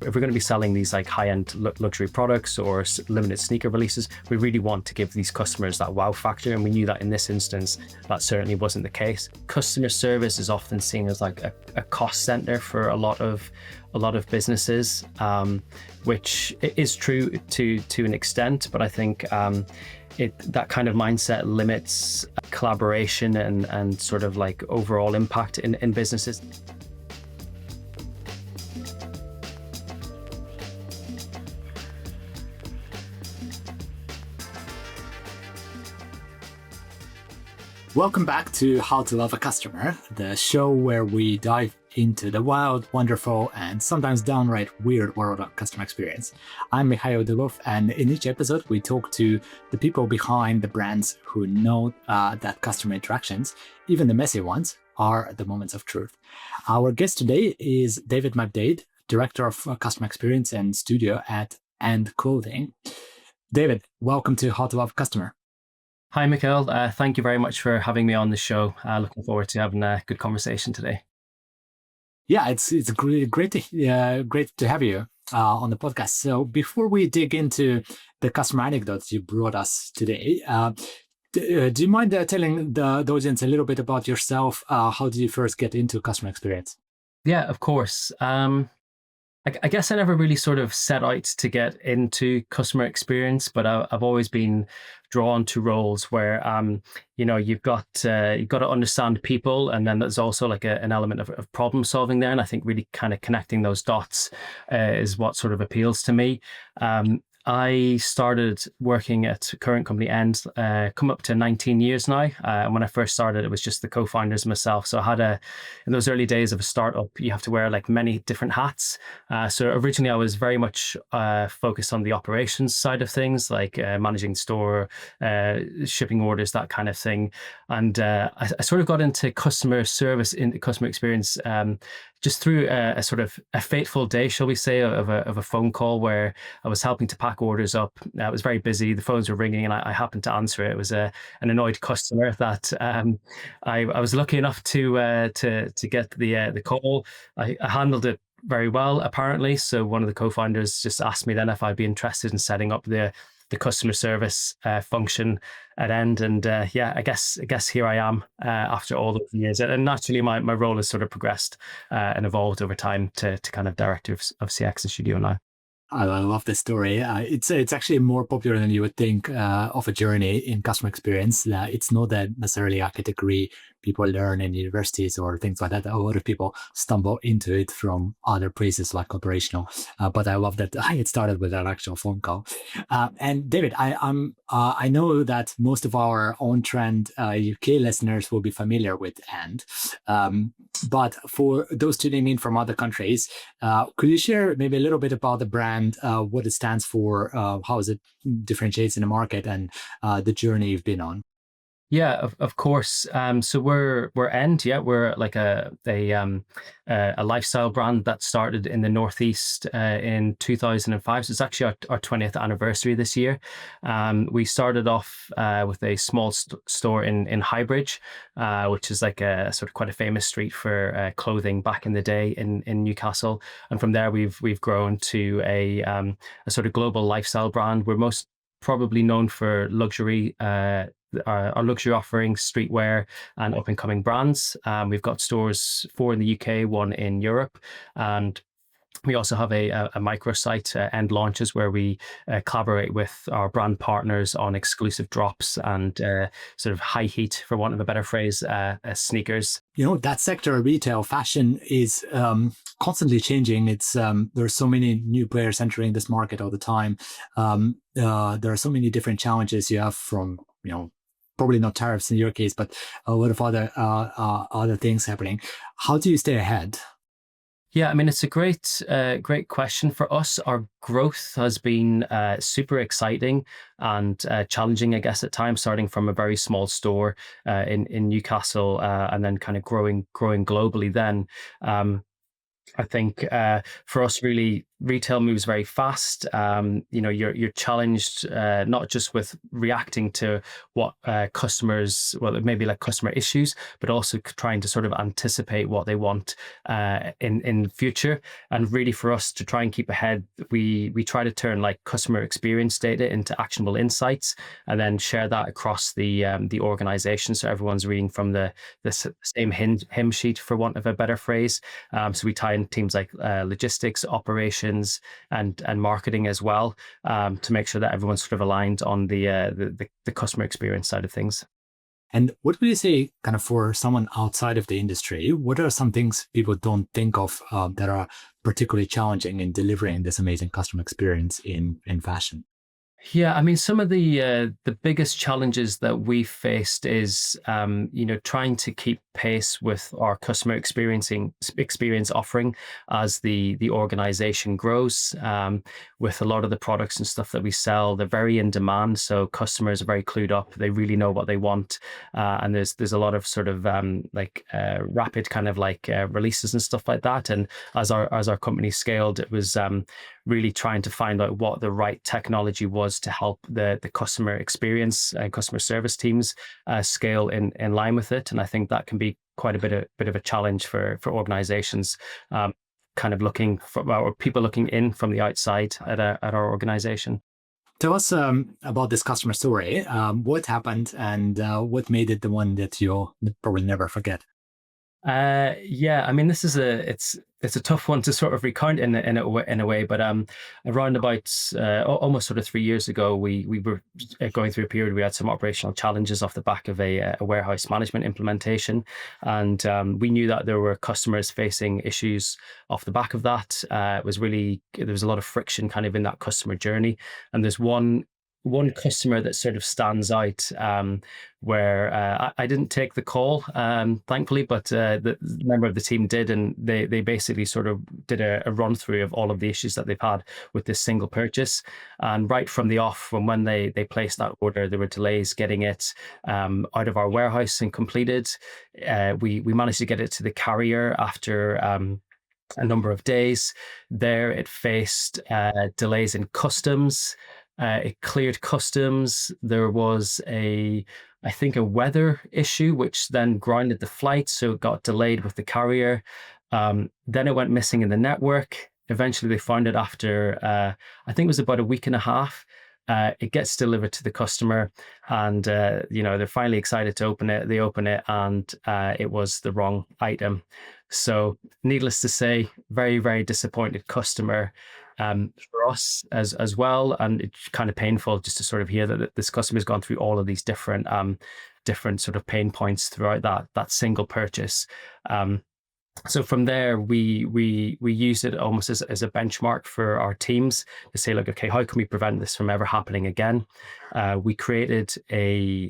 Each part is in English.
If we're going to be selling these like high-end luxury products or limited sneaker releases, we really want to give these customers that wow factor. And we knew that in this instance, that certainly wasn't the case. Customer service is often seen as like a cost center for a lot of businesses, which is true to an extent. But I think that kind of mindset limits collaboration and sort of like overall impact in businesses. Welcome back to How to Love a Customer, the show where we dive into the wild, wonderful, and sometimes downright weird world of customer experience. I'm Mikhail Dubov, and in each episode, we talk to the people behind the brands who know that customer interactions, even the messy ones, are the moments of truth. Our guest today is David McDaid, Director of Customer Experience and Studio at And Clothing. David, welcome to How to Love a Customer. Hi, Mikhail. Thank you very much for having me on the show. Looking forward to having a good conversation today. Yeah, it's great to have you on the podcast. So before we dig into the customer anecdotes you brought us today, do you mind telling the audience a little bit about yourself? How did you first get into customer experience? Yeah, of course. I guess I never really sort of set out to get into customer experience, but I've always been drawn to roles where, you've got to understand people, and then there's also like an element of problem solving there. And I think really kind of connecting those dots is what sort of appeals to me. I started working at current company End, come up to 19 years now. And when I first started, it was just the co-founders and myself. So I had in those early days of a startup, you have to wear like many different hats. So originally I was very much focused on the operations side of things, like managing store, shipping orders, that kind of thing. And I sort of got into customer service, into customer experience, just through a sort of a fateful day, shall we say, of a phone call where I was helping to pack orders up. I was very busy. The phones were ringing, and I happened to answer it. It was an annoyed customer that I was lucky enough to get the call. I handled it very well, apparently. So one of the co-founders just asked me then if I'd be interested in setting up the customer service function at End, and I guess here I am after all those years. And naturally, my role has sort of progressed and evolved over time to kind of director of CX and Studio now. I love this story. It's actually more popular than you would think of a journey in customer experience. It's not that necessarily a category people learn in universities or things like that. A lot of people stumble into it from other places like operational. But I love that it started with an actual phone call. And David, I know that most of our on-trend UK listeners will be familiar with End. But for those tuning in from other countries, could you share maybe a little bit about the brand, what it stands for, how is it differentiates in the market, and the journey you've been on? Yeah, of course. So we're End. Yeah, we're like a lifestyle brand that started in the Northeast in 2005. So it's actually our 20th anniversary this year. We started off with a small store in Highbridge, which is like a sort of quite a famous street for clothing back in the day in Newcastle. And from there, we've grown to a sort of global lifestyle brand. We're most probably known for luxury. Our luxury offering, streetwear, and up and coming brands. We've got stores, 4 in the UK, 1 in Europe, and we also have a microsite, End Launches, where we collaborate with our brand partners on exclusive drops and sort of high heat, for want of a better phrase, sneakers. You know, that sector of retail fashion is constantly changing. It's there are so many new players entering this market all the time. There are so many different challenges you have from, probably not tariffs in your case, but a lot of other things happening. How do you stay ahead? Yeah, I mean, it's a great question. For us, our growth has been super exciting and challenging, I guess, at times, starting from a very small store in Newcastle and then kind of growing globally then. I think for us, really, retail moves very fast. You're challenged not just with reacting to what customers, well, maybe like customer issues, but also trying to sort of anticipate what they want in future. And really, for us to try and keep ahead, we try to turn like customer experience data into actionable insights, and then share that across the organization, so everyone's reading from the same hymn sheet, for want of a better phrase. So we tie in teams like logistics, operations, and marketing as well, to make sure that everyone's sort of aligned on the customer experience side of things. And what would you say, kind of for someone outside of the industry, what are some things people don't think of that are particularly challenging in delivering this amazing customer experience in fashion? Yeah, I mean, some of the biggest challenges that we faced is, trying to keep pace with our customer experience offering as the organization grows. With a lot of the products and stuff that we sell, they're very in demand, so customers are very clued up. They really know what they want, and there's a lot of sort of rapid kind of like releases and stuff like that. And as our company scaled, it was really trying to find out what the right technology was to help the customer experience and customer service teams scale in line with it. And I think that can be quite a bit of a challenge for organizations, kind of looking for, or people looking in from the outside at our organization. Tell us about this customer story. What happened and what made it the one that you'll probably never forget? Yeah, I mean, this is it's a tough one to sort of recount in a way, but around about almost sort of 3 years ago, we were going through a period. We had some operational challenges off the back of a warehouse management implementation, and we knew that there were customers facing issues off the back of that. It was really, there was a lot of friction kind of in that customer journey, and there's one customer that sort of stands out, where I didn't take the call, thankfully, but the member of the team did, and they basically sort of did a run through of all of the issues that they've had with this single purchase. And right from the off, from when they placed that order, there were delays getting it out of our warehouse and completed. We managed to get it to the carrier after a number of days. There, it faced delays in customs. It cleared customs. There was I think, a weather issue, which then grounded the flight, so it got delayed with the carrier. Then it went missing in the network. Eventually, they found it after, I think it was about a week and a half. It gets delivered to the customer, and they're finally excited to open it. They open it, and it was the wrong item. So, needless to say, very, very disappointed customer, for us as well, and it's kind of painful just to sort of hear that this customer's gone through all of these different sort of pain points throughout that single purchase. So from there, we used it almost as a benchmark for our teams to say, like, okay, how can we prevent this from ever happening again? We created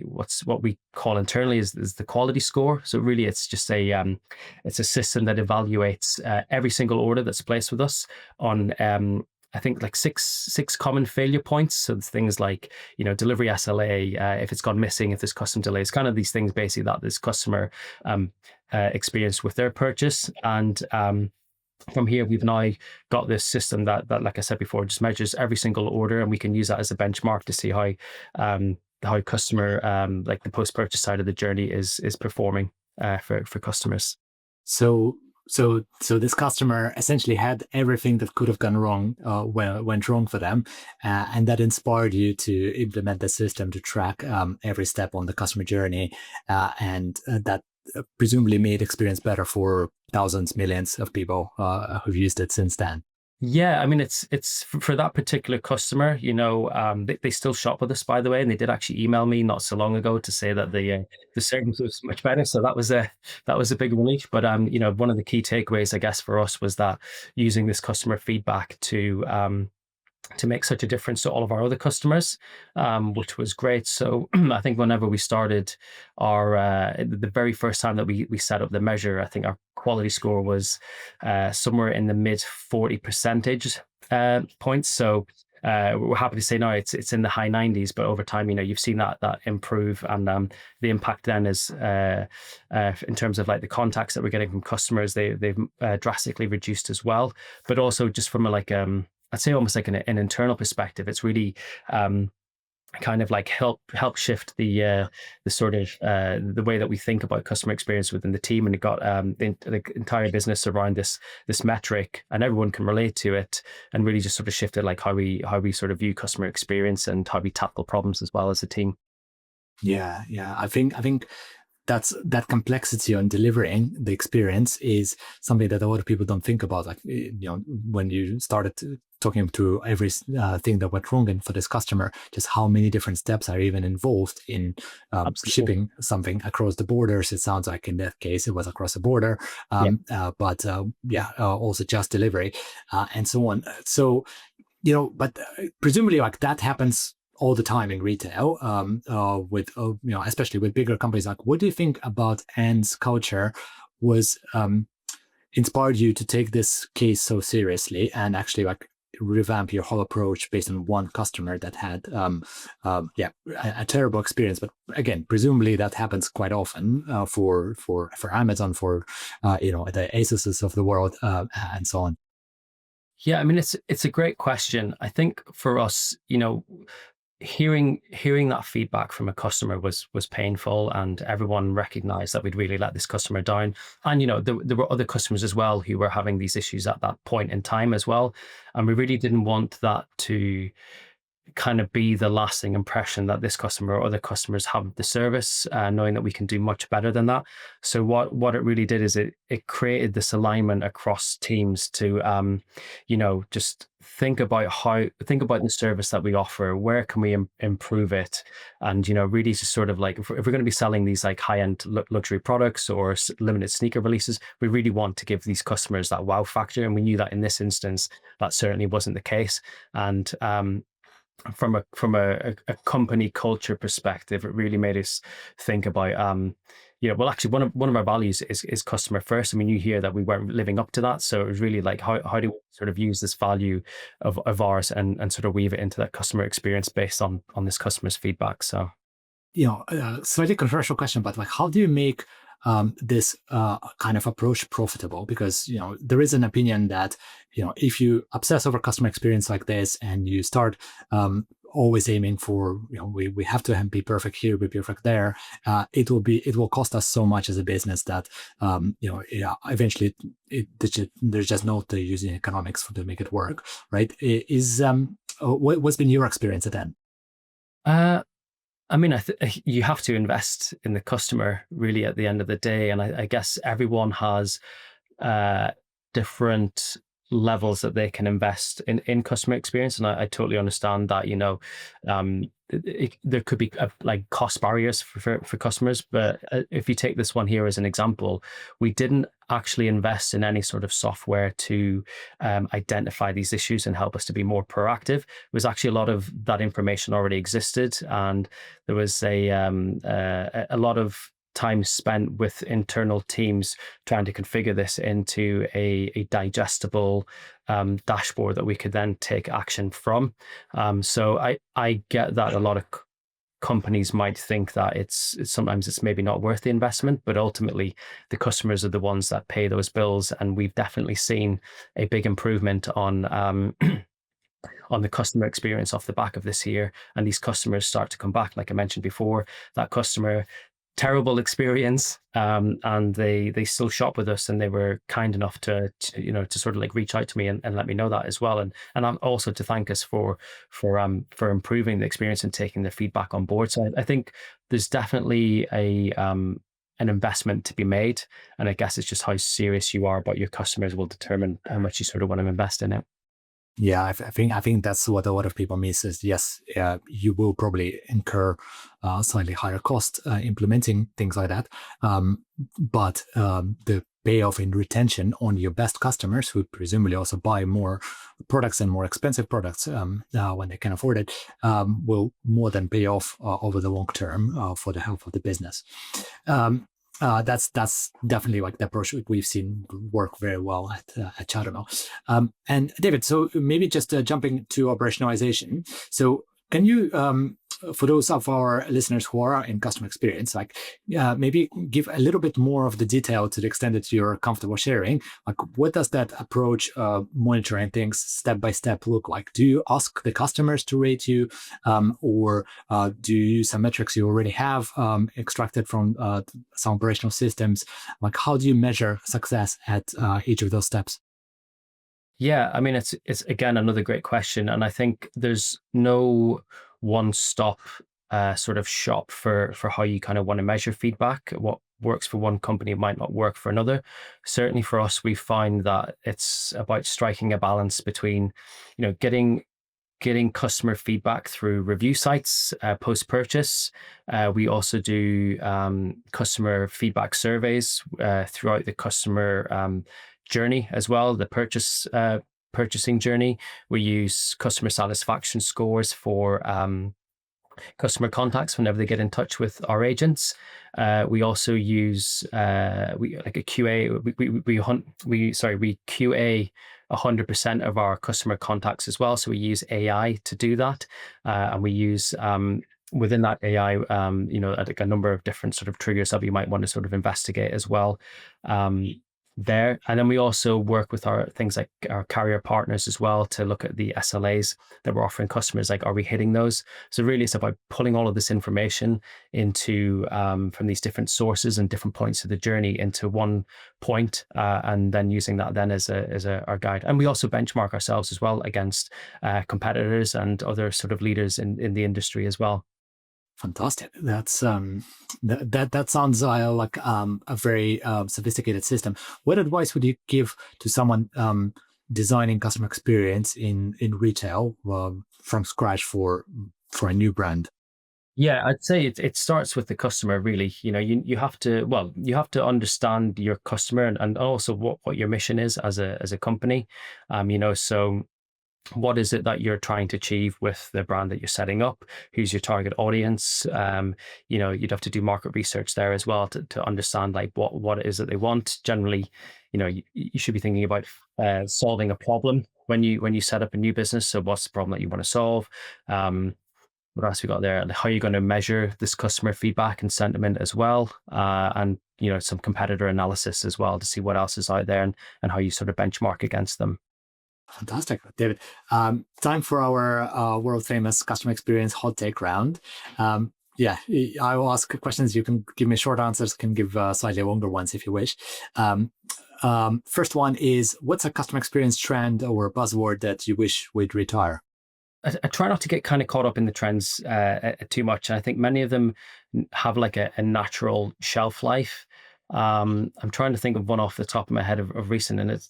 what we call internally is the quality score. So really, it's just it's a system that evaluates every single order that's placed with us on, I think, like six common failure points. So it's things like, delivery SLA, if it's gone missing, if there's custom delays, kind of these things basically that this customer experienced with their purchase. And from here, we've now got this system that, like I said before, just measures every single order, and we can use that as a benchmark to see how customer, like the post-purchase side of the journey is performing for customers. So, so this customer essentially had everything that could have gone wrong, went wrong for them, and that inspired you to implement the system to track every step on the customer journey, and that presumably made experience better for thousands, millions of people who've used it since then. Yeah, I mean, it's for that particular customer. They still shop with us, by the way, and they did actually email me not so long ago to say that the service was much better. So that was a big relief. But one of the key takeaways, I guess, for us was that using this customer feedback to make such a difference to all of our other customers, which was great. So I think whenever we started the very first time that we set up the measure, I think our quality score was somewhere in the mid 40 percentage points. So we're happy to say now it's in the high 90s, but over time, you've seen that improve, and the impact then is in terms of like the contacts that we're getting from customers, they've drastically reduced as well. But also just from a like I'd say almost like an internal perspective, it's really kind of like help shift the sort of the way that we think about customer experience within the team, and it got the entire business around this metric, and everyone can relate to it, and really just sort of shifted like how we sort of view customer experience and how we tackle problems as well as a team. Yeah. I think that complexity on delivering the experience is something that a lot of people don't think about. Like, when you started talking to every thing that went wrong and for this customer, just how many different steps are even involved in Absolutely. shipping something across the borders. It sounds like in that case it was across the border, Yeah. but also just delivery and so on. So but presumably like that happens all the time in retail, with especially with bigger companies. Like, what do you think about Anne's culture was inspired you to take this case so seriously and actually like revamp your whole approach based on one customer that had a terrible experience? But again, presumably that happens quite often for Amazon, for the Asuses of the world, and so on. Yeah, I mean it's a great question. I think for us, hearing that feedback from a customer was painful, and everyone recognized that we'd really let this customer down. And there were other customers as well who were having these issues at that point in time as well, and we really didn't want that to kind of be the lasting impression that this customer or other customers have of the service, knowing that we can do much better than that. So what it really did is it created this alignment across teams to just think about the service that we offer, where can we improve it, and really just sort of like if we're going to be selling these like high end luxury products or limited sneaker releases, we really want to give these customers that wow factor, and we knew that in this instance that certainly wasn't the case. And from a company culture perspective, it really made us think about well, actually one of our values is customer first. I mean, you hear that we weren't living up to that, so it was really like how do we sort of use this value of ours and sort of weave it into that customer experience based on this customer's feedback. So Slightly controversial question, but like, how do you make this kind of approach profitable? Because there is an opinion that if you obsess over customer experience like this and you start always aiming for we have to be perfect here, be perfect there, it will cost us so much as a business that eventually there's just no using economics to make it work, right? What's been your experience at then? I mean, you have to invest in the customer really at the end of the day, and I guess everyone has different levels that they can invest in customer experience, and I totally understand that. There could be like cost barriers for customers, but if you take this one here as an example, we didn't actually invest in any sort of software to identify these issues and help us to be more proactive. It was actually a lot of that information already existed, and there was a lot of time spent with internal teams trying to configure this into a digestible dashboard that we could then take action from. So I get that a lot of companies might think that it's sometimes it's maybe not worth the investment, but ultimately the customers are the ones that pay those bills, and we've definitely seen a big improvement on on the customer experience off the back of this here, and these customers start to come back. Like I mentioned before, that customer terrible experience, and they still shop with us, and they were kind enough to sort of like reach out to me and let me know that as well, and also to thank us for improving the experience and taking the feedback on board. So I think there's definitely an investment to be made, and I guess it's just how serious you are about your customers will determine how much you sort of want to invest in it. Yeah, I think that's what a lot of people miss is, yes, you will probably incur slightly higher cost implementing things like that, but the payoff in retention on your best customers, who presumably also buy more products and more expensive products when they can afford it, will more than pay off over the long term for the health of the business. That's definitely like the approach we've seen work very well at Chattermill. And David, so maybe just jumping to operationalization. So can you, for those of our listeners who are in customer experience, like maybe give a little bit more of the detail to the extent that you're comfortable sharing? Like, what does that approach, monitoring things step by step, look like? Do you ask the customers to rate you, or do you use some metrics you already have extracted from some operational systems? Like, how do you measure success at each of those steps? Yeah, I mean, it's again another great question, and I think there's no one stop sort of shop for how you kind of want to measure feedback. What works for one company might not work for another. Certainly for us, we find that it's about striking a balance between, getting customer feedback through review sites post purchase. We also do customer feedback surveys throughout the customer journey as well, the purchasing journey. We use customer satisfaction scores for customer contacts whenever they get in touch with our agents. We also use we like a QA. We QA 100% of our customer contacts as well. So we use AI to do that, and we use within that AI, like a number of different sort of triggers that we might want to sort of investigate as well. There. And then we also work with our things like our carrier partners as well to look at the SLAs that we're offering customers. Like, are we hitting those? So really it's about pulling all of this information into from these different sources and different points of the journey into one point, and then using that then as our guide. And we also benchmark ourselves as well against competitors and other sort of leaders in the industry as well. Fantastic. That's that sounds like a very sophisticated system. What advice would you give to someone designing customer experience in retail from scratch for a new brand? Yeah, I'd say it starts with the customer really. You have to, well, you have to understand your customer, and also what your mission is as a company. So what is it that you're trying to achieve with the brand that you're setting up? Who's your target audience? You'd have to do market research there as well to understand like what it is that they want. Generally, you should be thinking about solving a problem when you set up a new business. So what's the problem that you want to solve? What else we got there? How are you going to measure this customer feedback and sentiment as well? And some competitor analysis as well to see what else is out there, and how you sort of benchmark against them. Fantastic, David. Time for our world famous customer experience hot take round. Yeah, I will ask questions. You can give me short answers, can give slightly longer ones if you wish. First one is, what's a customer experience trend or buzzword that you wish would retire? I try not to get kind of caught up in the trends too much. I think many of them have like a natural shelf life. I'm trying to think of one off the top of my head of recent, and it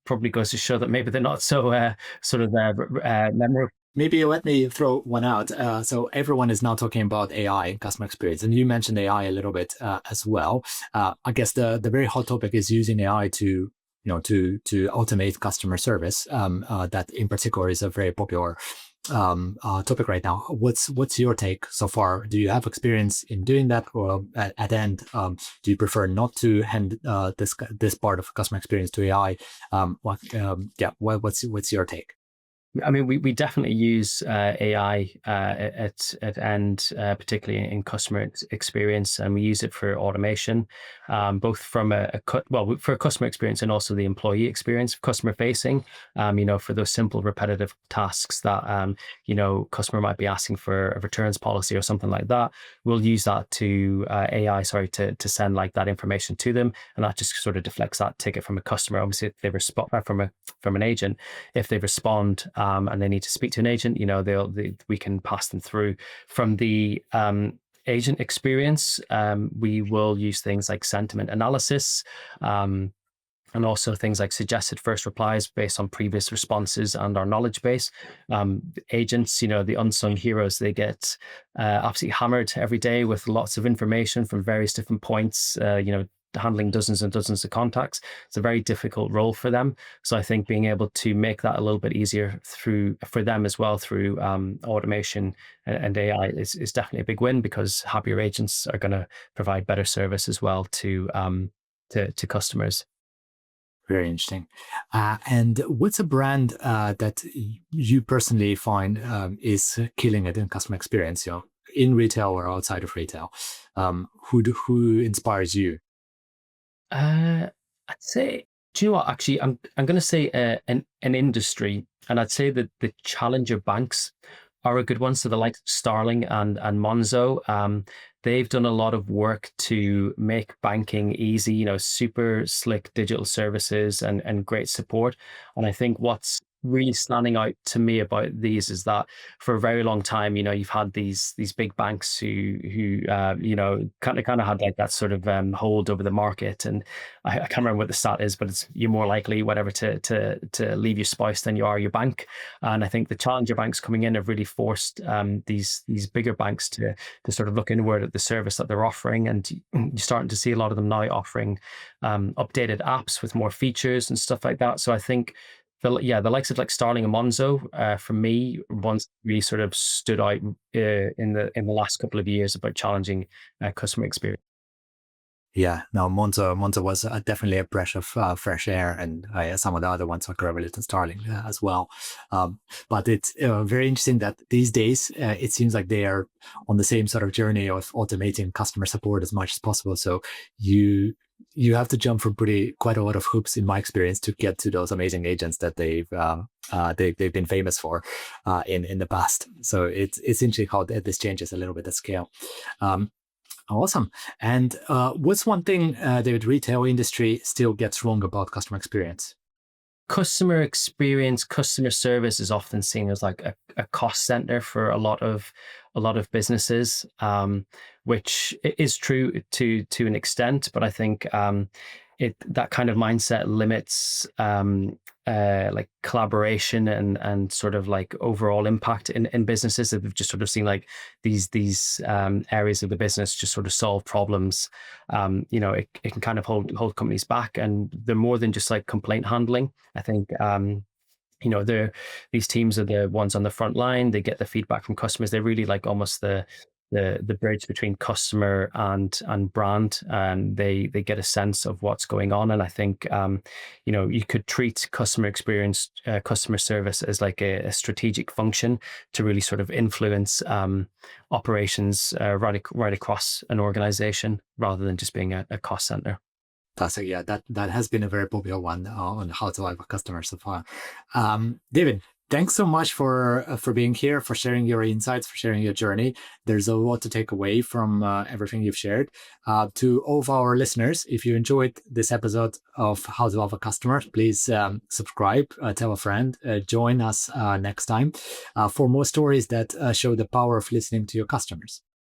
probably goes to show that maybe they're not so sort of memorable. Maybe let me throw one out. So everyone is now talking about AI in customer experience, and you mentioned AI a little bit as well. I guess the very hot topic is using AI to automate customer service. That in particular is a very popular topic right now. What's your take so far? Do you have experience in doing that, or at end, do you prefer not to hand this part of customer experience to AI? What's your take? I mean, we definitely use AI at end, particularly in customer experience, and we use it for automation, both from for customer experience and also the employee experience, customer facing. For those simple repetitive tasks that customer might be asking for a returns policy or something like that. We'll use that to AI, sorry, to send like that information to them, and that just sort of deflects that ticket from a customer. Obviously, if they respond from an agent, if they respond. And they need to speak to an agent, we can pass them through. From the agent experience, we will use things like sentiment analysis, and also things like suggested first replies based on previous responses and our knowledge base. Agents, the unsung heroes, they get absolutely hammered every day with lots of information from various different points, handling dozens and dozens of contacts. It's a very difficult role for them. So I think being able to make that a little bit easier through for them as well through automation and AI is definitely a big win, because happier agents are going to provide better service as well to customers. Very interesting. And what's a brand that you personally find is killing it in customer experience, in retail or outside of retail? Who inspires you? I'd say, do you know what? Actually, I'm going to say an industry, and I'd say that the challenger banks are a good one. So the likes of Starling and Monzo, they've done a lot of work to make banking easy. Super slick digital services and great support. And I think what's really standing out to me about these is that for a very long time, you've had these big banks who kind of had like that sort of hold over the market. And I can't remember what the stat is, but it's you're more likely whatever to leave your spouse than you are your bank. And I think the challenger banks coming in have really forced these bigger banks to sort of look inward at the service that they're offering, and you're starting to see a lot of them now offering updated apps with more features and stuff like that. So I think the likes of like Starling and Monzo, for me, ones really sort of stood out in the last couple of years about challenging customer experience. Yeah, no, Monzo was definitely a breath of fresh air, and some of the other ones like Revolut and Starling as well. But it's very interesting that these days it seems like they are on the same sort of journey of automating customer support as much as possible. So you have to jump through quite a lot of hoops, in my experience, to get to those amazing agents that they've been famous for in the past. So it's interesting how this changes a little bit at scale. Awesome. And what's one thing the retail industry still gets wrong about customer experience? Customer experience, customer service is often seen as like a cost center for a lot of businesses, which is true to an extent. But I think that kind of mindset limits like collaboration and sort of like overall impact in businesses that have just sort of seen like these areas of the business just sort of solve problems. It can kind of hold companies back, and they're more than just like complaint handling. I think these teams are the ones on the front line. They get the feedback from customers. They're really like almost the bridge between customer and brand, and they get a sense of what's going on. And I think you could treat customer experience, customer service as like a strategic function to really sort of influence operations right across an organization, rather than just being a cost center. Fantastic. Yeah, that has been a very popular one on how to live with customers so far. David, thanks so much for being here, for sharing your insights, for sharing your journey. There's a lot to take away from everything you've shared. To all of our listeners, if you enjoyed this episode of How to Love a Customer, please subscribe, tell a friend, join us next time for more stories that show the power of listening to your customers.